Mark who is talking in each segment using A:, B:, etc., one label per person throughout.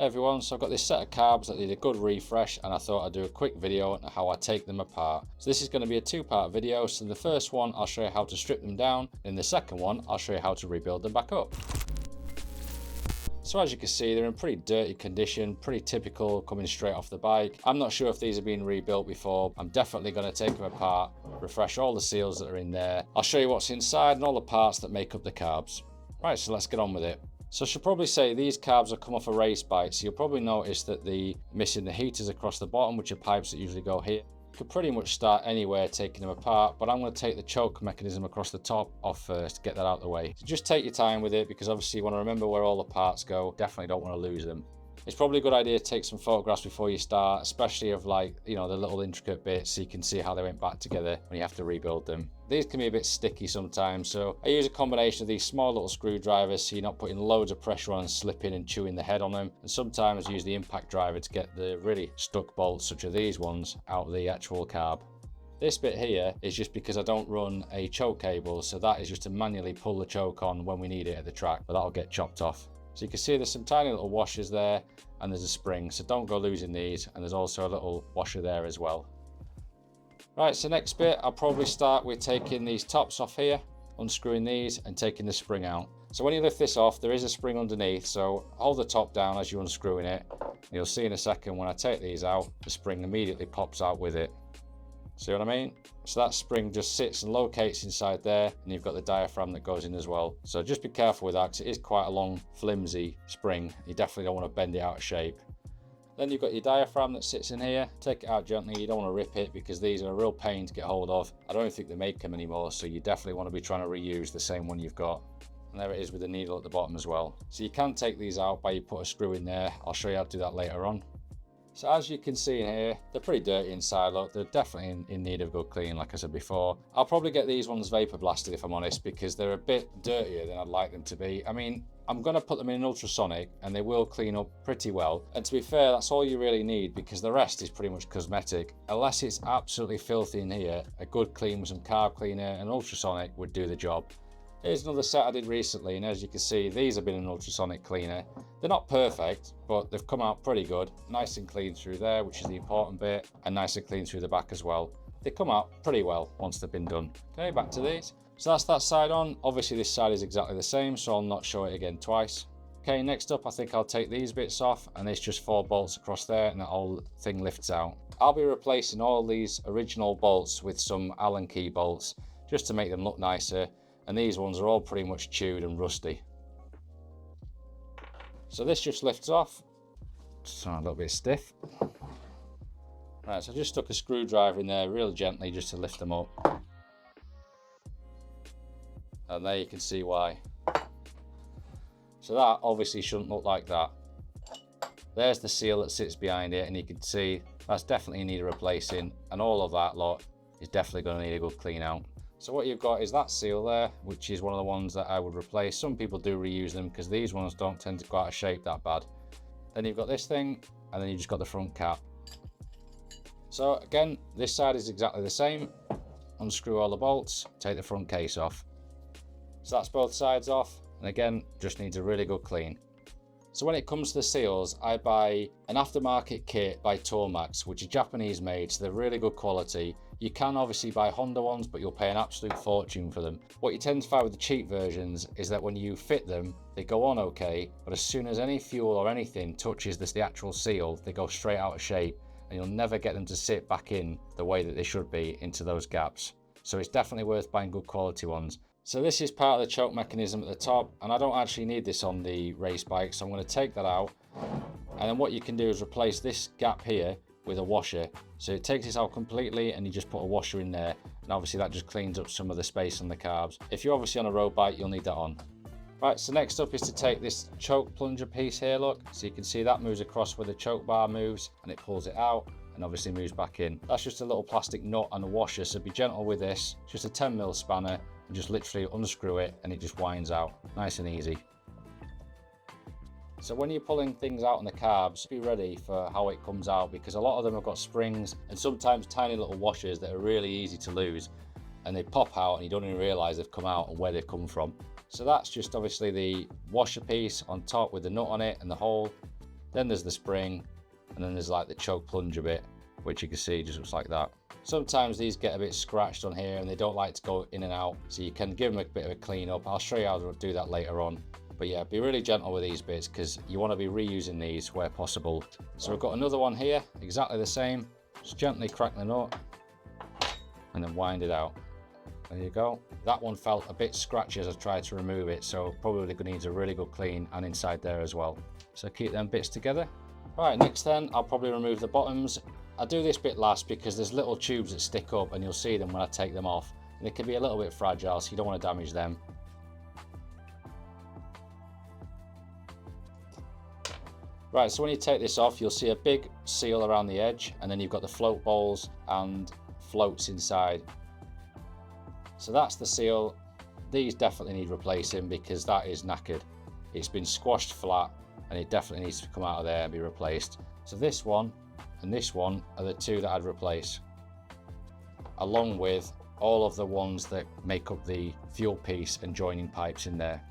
A: Hey everyone, so I've got this set of carbs that need a good refresh and I thought I'd do a quick video on how I take them apart. So this is going to be a two-part video. So in the first one I'll show you how to strip them down, and in the second one I'll show you how to rebuild them back up. So as you can see, they're in pretty dirty condition, pretty typical coming straight off the bike. I'm not sure if these have been rebuilt before. I'm definitely going to take them apart, refresh all the seals that are in there. I'll show you what's inside and all the parts that make up the carbs. Right, so let's get on with it. So I should probably say these carbs have come off a race bike, so you'll probably notice that the missing the heaters across the bottom, which are pipes that usually go here. You could pretty much start anywhere taking them apart, but I'm going to take the choke mechanism across the top off first to get that out of the way. So just take your time with it, because obviously you want to remember where all the parts go. Definitely don't want to lose them. It's probably a good idea to take some photographs before you start, especially of the little intricate bits, so you can see how they went back together when you have to rebuild them. These can be a bit sticky sometimes, so I use a combination of these small little screwdrivers so you're not putting loads of pressure on and slipping and chewing the head on them. And sometimes use the impact driver to get the really stuck bolts, such as these ones, out of the actual carb. This bit here is just because I don't run a choke cable, so that is just to manually pull the choke on when we need it at the track, but that'll get chopped off. So you can see there's some tiny little washers there and there's a spring, so don't go losing these, and there's also a little washer there as well. Right, so next bit I'll probably start with taking these tops off here, unscrewing these and taking the spring out. So when you lift this off, there is a spring underneath, so hold the top down as you're unscrewing it. You'll see in a second when I take these out, the spring immediately pops out with it. See what I mean? So that spring just sits and locates inside there, and you've got the diaphragm that goes in as well. So just be careful with that, because it is quite a long, flimsy spring. You definitely don't want to bend it out of shape. Then you've got your diaphragm that sits in here. Take it out gently. You don't want to rip it, because these are a real pain to get hold of. I don't think they make them anymore, so you definitely want to be trying to reuse the same one you've got. And there it is with the needle at the bottom as well. So you can take these out by you put a screw in there. I'll show you how to do that later on. So as you can see in here, they're pretty dirty inside. Look, they're definitely in need of good cleaning, like I said before. I'll probably get these ones vapor blasted if I'm honest, because they're a bit dirtier than I'd like them to be. I mean, I'm going to put them in an ultrasonic and they will clean up pretty well. And to be fair, that's all you really need, because the rest is pretty much cosmetic. Unless it's absolutely filthy in here, a good clean with some carb cleaner and ultrasonic would do the job. Here's another set I did recently, and as you can see, these have been an ultrasonic cleaner. They're not perfect, but they've come out pretty good. Nice and clean through there, which is the important bit, and nice and clean through the back as well. They come out pretty well once they've been done. Okay, back to these. So that's that side on. Obviously this side is exactly the same, so I'll not show it again twice. Okay, next up I think I'll take these bits off, and it's just 4 bolts across there, and that whole thing lifts out. I'll be replacing all these original bolts with some Allen key bolts, just to make them look nicer. And these ones are all pretty much chewed and rusty. So this just lifts off. Just a little bit stiff. Right, so I just stuck a screwdriver in there real gently just to lift them up. And there you can see why. So that obviously shouldn't look like that. There's the seal that sits behind it, and you can see that's definitely in need of replacing, and all of that lot is definitely going to need a good clean out. So what you've got is that seal there, which is one of the ones that I would replace. Some people do reuse them because these ones don't tend to go out of shape that bad. Then you've got this thing, and then you've just got the front cap. So again, this side is exactly the same. Unscrew all the bolts, take the front case off. So that's both sides off, and again, just needs a really good clean. So when it comes to the seals, I buy an aftermarket kit by Tormax, which is Japanese made, so they're really good quality. You can obviously buy Honda ones, but you'll pay an absolute fortune for them. What you tend to find with the cheap versions is that when you fit them, they go on okay, but as soon as any fuel or anything touches the actual seal, they go straight out of shape, and you'll never get them to sit back in the way that they should be into those gaps. So it's definitely worth buying good quality ones. So this is part of the choke mechanism at the top, and I don't actually need this on the race bike, so I'm going to take that out. And then what you can do is replace this gap here with a washer. So it takes this out completely, and you just put a washer in there, and obviously that just cleans up some of the space on the carbs. If you're obviously on a road bike, you'll need that on. Right, so next up is to take this choke plunger piece here, look. So you can see that moves across where the choke bar moves, and it pulls it out and obviously moves back in. That's just a little plastic nut and a washer, so be gentle with this. It's just a 10mm spanner, and just literally unscrew it and it just winds out. Nice and easy. So when you're pulling things out on the carbs, be ready for how it comes out, because a lot of them have got springs and sometimes tiny little washers that are really easy to lose, and they pop out and you don't even realize they've come out and where they've come from. So that's just obviously the washer piece on top with the nut on it and the hole. Then there's the spring, and then there's like the choke plunger bit, which you can see just looks like that. Sometimes these get a bit scratched on here and they don't like to go in and out, so you can give them a bit of a clean up. I'll show you how to do that later on. But yeah, be really gentle with these bits because you want to be reusing these where possible. So we've got another one here, exactly the same. Just gently crack the nut and then wind it out. There you go. That one felt a bit scratchy as I tried to remove it, so probably needs a really good clean, and inside there as well. So keep them bits together. Right, next then I'll probably remove the bottoms. I do this bit last because there's little tubes that stick up and you'll see them when I take them off. And they can be a little bit fragile, so you don't want to damage them. Right, so when you take this off, you'll see a big seal around the edge, and then you've got the float balls and floats inside. So that's the seal. These definitely need replacing because that is knackered. It's been squashed flat and it definitely needs to come out of there and be replaced. So this one and this one are the two that I'd replace, along with all of the ones that make up the fuel piece and joining pipes in there.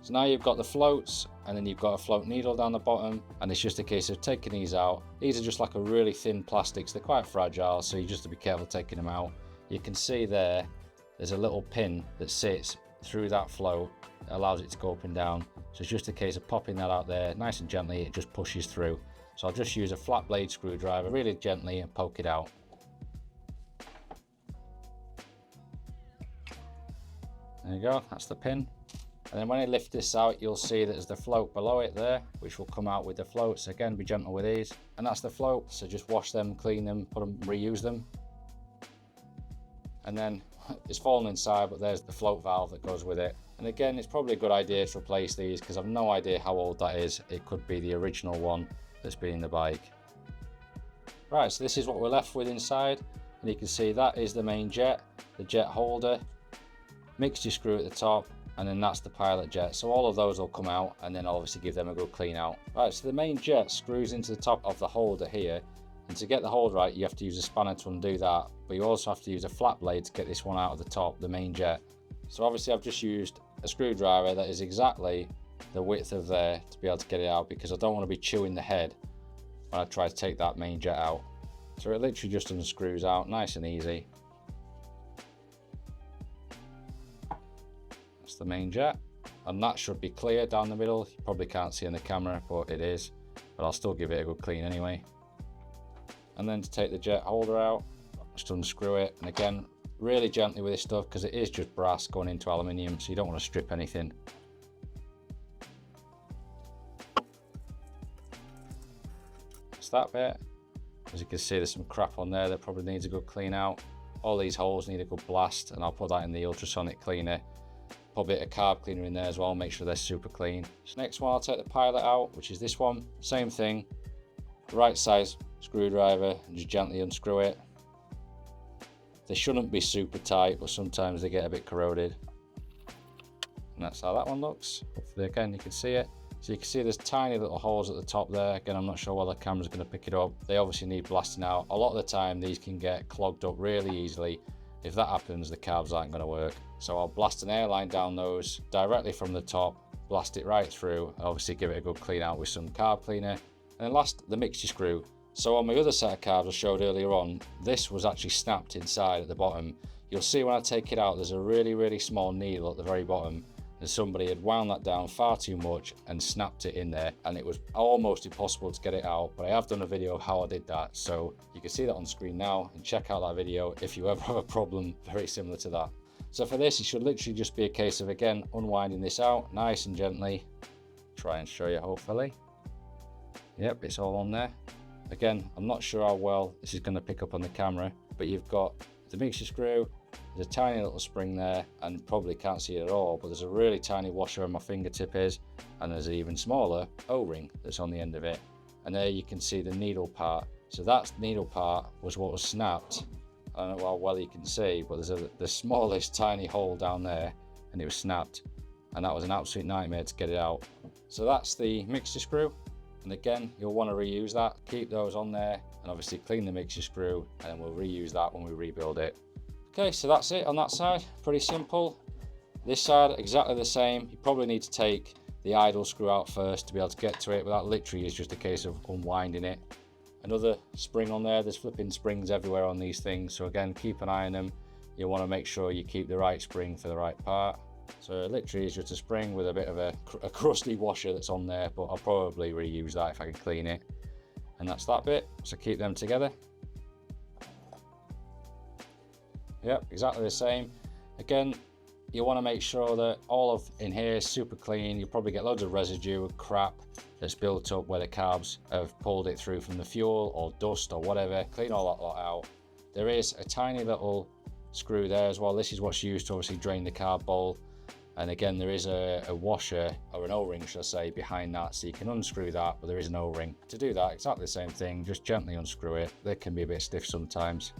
A: So now you've got the floats, and then you've got a float needle down the bottom, and it's just a case of taking these out. These are just like a really thin plastics. They're quite fragile, so you just have to be careful taking them out. You can see there's a little pin that sits through that float that allows it to go up and down. So it's just a case of popping that out there nice and gently. It just pushes through. So I'll just use a flat blade screwdriver really gently and poke it out. There you go, that's the pin. And then when I lift this out, you'll see that there's the float below it there, which will come out with the floats. Again, be gentle with these. And that's the float, so just wash them, clean them, put them, reuse them. And then it's fallen inside, but there's the float valve that goes with it. And again, it's probably a good idea to replace these because I've no idea how old that is. It could be the original one that's been in the bike. Right, so this is what we're left with inside. And you can see that is the main jet, the jet holder, mixture screw at the top, and then that's the pilot jet. So all of those will come out, and then obviously give them a good clean out. Right, so the main jet screws into the top of the holder here, and to get the hold right, you have to use a spanner to undo that, but you also have to use a flat blade to get this one out of the top, the main jet. So obviously I've just used a screwdriver that is exactly the width of there to be able to get it out, because I don't want to be chewing the head when I try to take that main jet out. So it literally just unscrews out, nice and easy. That's the main jet, and that should be clear down the middle. You probably can't see in the camera, but it is, but I'll still give it a good clean anyway. And then to take the jet holder out, just unscrew it, and again really gently with this stuff because it is just brass going into aluminium, so you don't want to strip anything. That's that bit. As you can see, there's some crap on there that probably needs a good clean out. All these holes need a good blast, and I'll put that in the ultrasonic cleaner. Put a bit of carb cleaner in there as well, make sure they're super clean. So next one, I'll take the pilot out, which is this one. Same thing, right size screwdriver, and just gently unscrew it. They shouldn't be super tight, but sometimes they get a bit corroded. And that's how that one looks. Hopefully again you can see it. So you can see there's tiny little holes at the top there. Again, I'm not sure whether the camera's going to pick it up. They obviously need blasting out. A lot of the time these can get clogged up really easily. If that happens, the carbs aren't going to work. So I'll blast an airline down those directly from the top, blast it right through, and obviously give it a good clean out with some carb cleaner. And then last, the mixture screw. So on my other set of carbs I showed earlier on, this was actually snapped inside at the bottom. You'll see when I take it out, there's a really small needle at the very bottom, and somebody had wound that down far too much and snapped it in there, and it was almost impossible to get it out. But I have done a video of how I did that, so you can see that on screen now, and check out that video if you ever have a problem very similar to that. So for this, it should literally just be a case of, again, unwinding this out nice and gently. Try and show you, hopefully. Yep, it's all on there. Again, I'm not sure how well this is going to pick up on the camera, but you've got the mixture screw, there's a tiny little spring there, and probably can't see it at all, but there's a really tiny washer where my fingertip is, and there's an even smaller O-ring that's on the end of it. And there you can see the needle part. So that needle part was what was snapped. I don't know how well you can see, but there's the smallest tiny hole down there, and it was snapped, and that was an absolute nightmare to get it out. So that's the mixture screw. And again, you'll want to reuse that. Keep those on there, and obviously clean the mixture screw, and then we'll reuse that when we rebuild it. Okay, so that's it on that side. Pretty simple. This side, exactly the same. You probably need to take the idle screw out first to be able to get to it, but that literally is just a case of unwinding it. Another spring on there, there's flipping springs everywhere on these things, so again, keep an eye on them. You want to make sure you keep the right spring for the right part. So it literally is just a spring with a bit of a crusty washer that's on there, but I'll probably reuse that if I can clean it. And that's that bit, so keep them together. Yep, exactly the same. Again, you want to make sure that all of in here is super clean. You'll probably get loads of residue, crap that's built up where the carbs have pulled it through from the fuel or dust or whatever. Clean all that lot out. There is a tiny little screw there as well. This is what's used to obviously drain the carb bowl. And again, there is a washer, or an O-ring should I say, behind that, so you can unscrew that, but there is an O-ring. To do that, exactly the same thing, just gently unscrew it. They can be a bit stiff sometimes.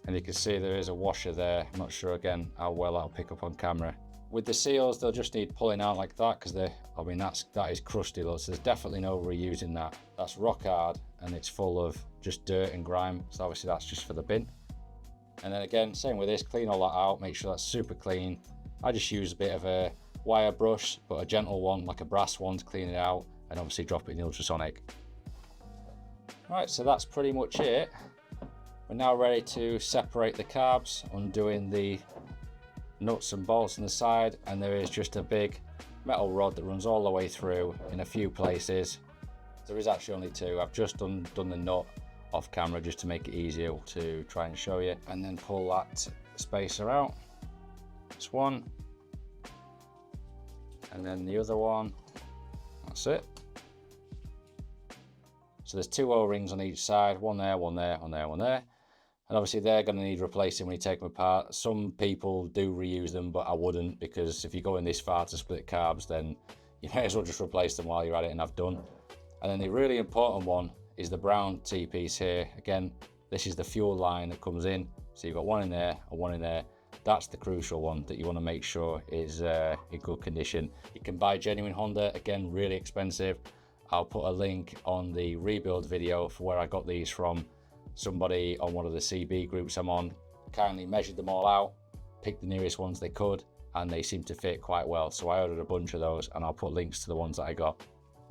A: And you can see there is a washer there. I'm not sure again how well that'll pick up on camera. With the seals, they'll just need pulling out like that, because that is crusty though, so there's definitely no reusing that. That's rock hard and it's full of just dirt and grime, so obviously that's just for the bin. And then again, same with this, clean all that out, make sure that's super clean. I just use a bit of a wire brush, but a gentle one, like a brass one, to clean it out, and obviously drop it in the ultrasonic. Right, so that's pretty much it. We're now ready to separate the carbs, undoing the nuts and bolts on the side, and there is just a big metal rod that runs all the way through in a few places. There is actually only two. I've just done the nut off camera just to make it easier to try and show you, and then pull that spacer out. This one, and then the other one. That's it. So there's two O-rings on each side, one there, one there, one there, one there. And obviously they're going to need replacing when you take them apart. Some people do reuse them, but I wouldn't, because if you're going this far to split carbs, then you may as well just replace them while you're at it and have done. And then the really important one is the brown T-piece here. Again, this is the fuel line that comes in. So you've got one in there and one in there. That's the crucial one that you want to make sure is in good condition. You can buy genuine Honda, again, really expensive. I'll put a link on the rebuild video for where I got these from. Somebody on one of the CB groups I'm on kindly measured them all out, picked the nearest ones they could, and they seem to fit quite well. So I ordered a bunch of those, and I'll put links to the ones that I got.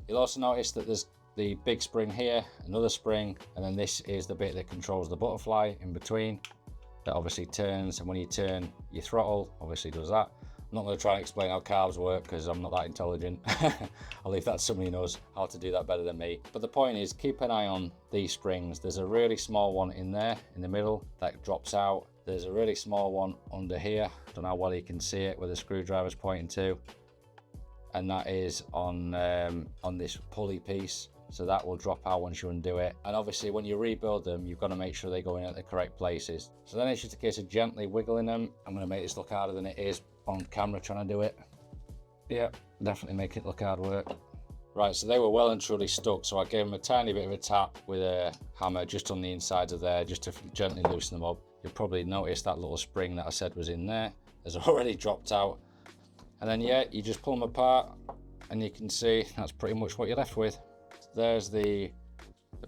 A: You'll also notice that there's the big spring here, another spring, and then this is the bit that controls the butterfly in between. That obviously turns, and when you turn your throttle, obviously does that. I'm not going to try and explain how carbs work because I'm not that intelligent. I'll leave that to somebody who knows how to do that better than me. But the point is, keep an eye on these springs. There's a really small one in there in the middle that drops out. There's a really small one under here. Don't know how well you can see it where the screwdriver's pointing to. And that is on this pulley piece. So that will drop out once you undo it. And obviously when you rebuild them, you've got to make sure they go in at the correct places. So then it's just a case of gently wiggling them. I'm going to make this look harder than it is on camera trying to do it. Yeah, definitely make it look hard work. Right, so they were well and truly stuck, so I gave them a tiny bit of a tap with a hammer just on the insides of there, just to gently loosen them up. You'll probably notice that little spring that I said was in there has already dropped out. And then yeah, you just pull them apart and you can see that's pretty much what you're left with. There's the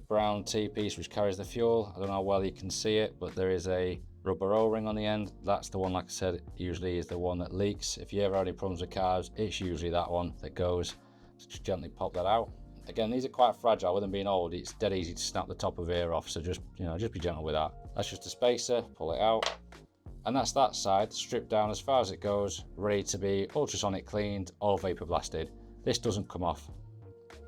A: brown T-piece which carries the fuel. I don't know how well you can see it, but there is a rubber O-ring on the end. That's the one, like I said, usually is the one that leaks. If you ever have any problems with carbs, it's usually that one that goes. So just gently pop that out. Again, these are quite fragile. With them being old, it's dead easy to snap the top of here off, so just be gentle with that. That's just a spacer, pull it out. And that's that side, stripped down as far as it goes, ready to be ultrasonic cleaned or vapor blasted. This doesn't come off.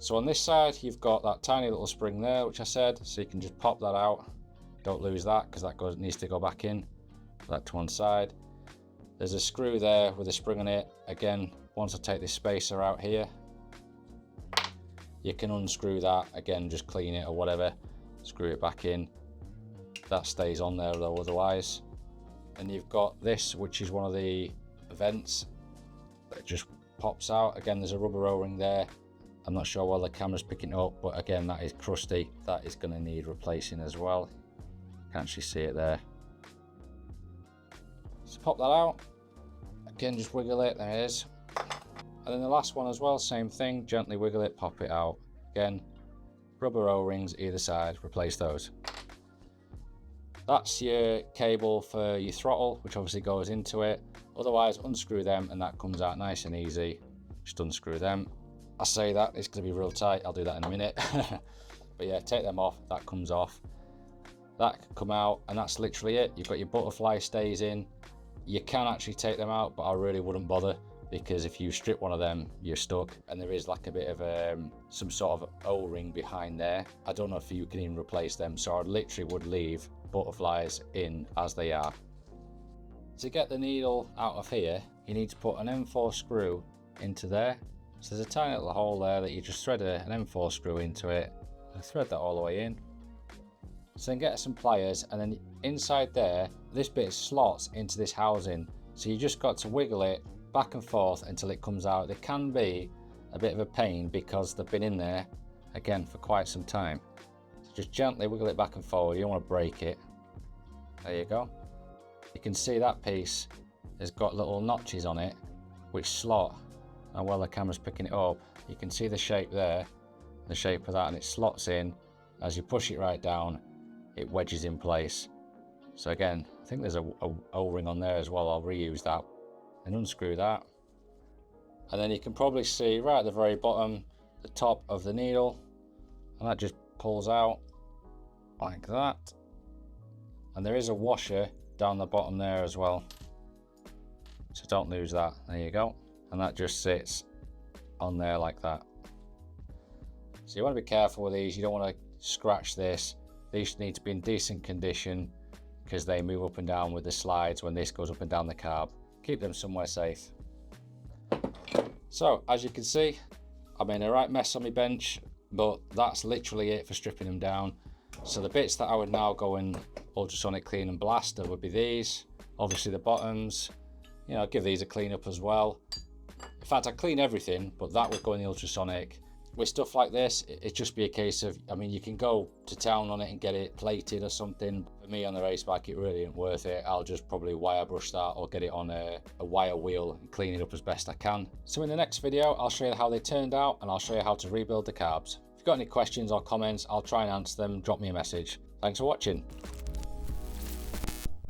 A: So on this side, you've got that tiny little spring there, which I said, so you can just pop that out. Don't lose that, because that needs to go back in. That to one side. There's a screw there with a spring on it. Again, once I take this spacer out here, you can unscrew that. Again, just clean it or whatever. Screw it back in. That stays on there though otherwise. And you've got this, which is one of the vents that just pops out. Again, there's a rubber O-ring there. I'm not sure why the camera's picking it up, but again, that is crusty. That is going to need replacing as well. Can't actually see it there. So pop that out. Again, just wiggle it. There it is. And then the last one as well, same thing. Gently wiggle it, pop it out. Again, rubber O-rings either side. Replace those. That's your cable for your throttle, which obviously goes into it. Otherwise, unscrew them and that comes out nice and easy. just unscrew them. I say that, it's going to be real tight, I'll do that in a minute. But yeah, take them off, that comes off. That can come out, and that's literally it. You've got your butterfly stays in. You can actually take them out, but I really wouldn't bother, because if you strip one of them, you're stuck. And there is like a bit of some sort of O-ring behind there. I don't know if you can even replace them, so I literally would leave butterflies in as they are. To get the needle out of here, you need to put an M4 screw into there. So there's a tiny little hole there that you just thread an M4 screw into it and thread that all the way in. So then get some pliers, and then inside there, this bit slots into this housing. So you just got to wiggle it back and forth until it comes out. They can be a bit of a pain because they've been in there, again, for quite some time. So just gently wiggle it back and forward. You don't want to break it. There you go. You can see that piece has got little notches on it which slot, and while the camera's picking it up, you can see the shape there, the shape of that, and it slots in. As you push it right down, it wedges in place. So again, I think there's a O-ring on there as well. I'll reuse that and unscrew that. And then you can probably see right at the very bottom, the top of the needle, and that just pulls out like that. And there is a washer down the bottom there as well, so don't lose that. There you go. And that just sits on there like that. So you want to be careful with these. You don't want to scratch this. These need to be in decent condition because they move up and down with the slides when this goes up and down the carb. Keep them somewhere safe. So as you can see, I made a right mess on my bench, but that's literally it for stripping them down. So the bits that I would now go and ultrasonic clean and blaster would be these. Obviously the bottoms, you know, give these a clean up as well. In fact, I clean everything, but that would go in the ultrasonic. With stuff like this, it'd just be a case of, I mean, you can go to town on it and get it plated or something. For me on the race bike, it really isn't worth it. I'll just probably wire brush that or get it on a wire wheel and clean it up as best I can. So in the next video, I'll show you how they turned out, and I'll show you how to rebuild the carbs. If you've got any questions or comments, I'll try and answer them. Drop me a message. Thanks for watching.